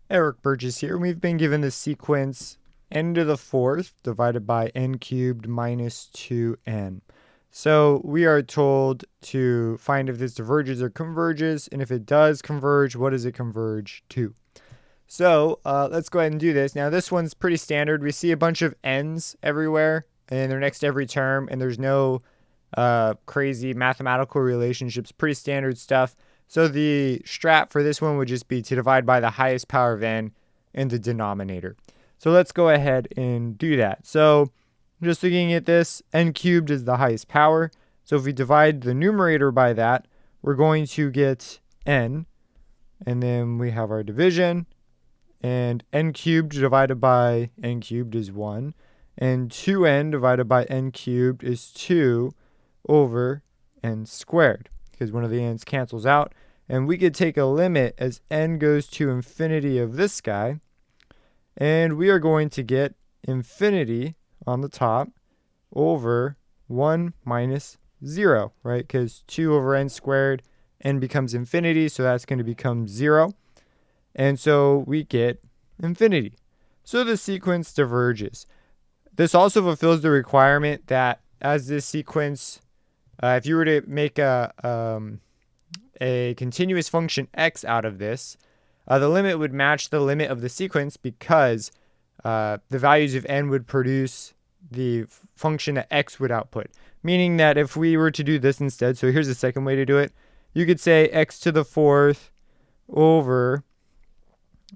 Eric Burgess here. We've been given the sequence n to the fourth divided by n cubed minus 2n. So we are told to find if this diverges or converges, and if it does converge, what does it converge to? So let's go ahead and do this. Now this one's pretty standard. We see a bunch of n's everywhere, and they're next to every term, and there's no crazy mathematical relationships. Pretty standard stuff. So the strat for this one would just be to divide by the highest power of n in the denominator. So let's go ahead and do that. So just looking at this, n cubed is the highest power. So if we divide the numerator by that, we're going to get n. And then we have our division. And n cubed divided by n cubed is 1. And 2n divided by n cubed is 2 over n squared, because one of the n's cancels out. And we could take a limit as n goes to infinity of this guy. And we are going to get infinity on the top over 1 minus 0, right? Because 2 over n squared, n becomes infinity, so that's going to become 0. And so we get infinity. So the sequence diverges. This also fulfills the requirement that as this sequence, if you were to make a continuous function x out of this, the limit would match the limit of the sequence, because the values of n would produce the function that x would output. Meaning that if we were to do this instead, so here's the second way to do it. You could say x to the fourth over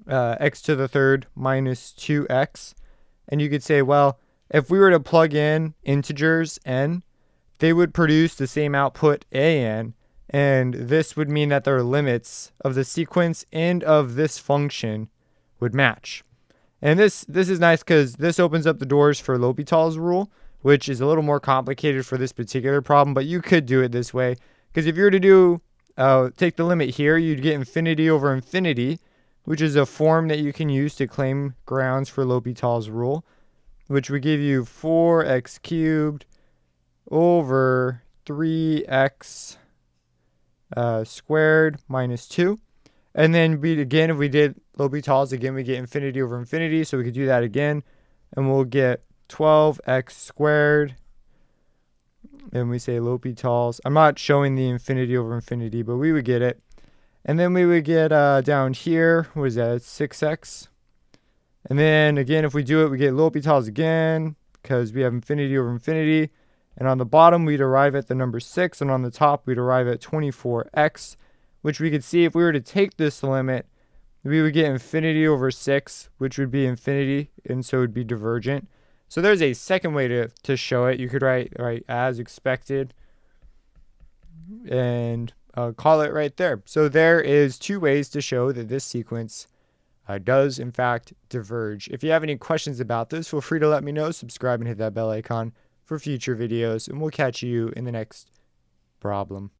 x to the third minus 2x. And you could say, well, if we were to plug in integers n, they would produce the same output an, and this would mean that their limits of the sequence and of this function would match. And this is nice because this opens up the doors for L'Hopital's rule, which is a little more complicated for this particular problem, but you could do it this way. Because if you were to do take the limit here, you'd get infinity over infinity, which is a form that you can use to claim grounds for L'Hopital's rule, which would give you 4x cubed over 3x squared minus 2. And then if we did L'Hopital's again, we get infinity over infinity. So we could do that again. And we'll get 12x squared. And we say L'Hopital's. I'm not showing the infinity over infinity, but we would get it. And then we would get down here, what is that? It's 6x. And then again, if we do it, we get L'Hopital's again, because we have infinity over infinity. And on the bottom, we'd arrive at the number 6. And on the top, we'd arrive at 24x, which we could see if we were to take this limit, we would get infinity over 6, which would be infinity, and so it would be divergent. So there's a second way to show it. You could write as expected and call it right there. So there is 2 ways to show that this sequence does, in fact, diverge. If you have any questions about this, feel free to let me know. Subscribe and hit that bell icon for future videos, and we'll catch you in the next problem.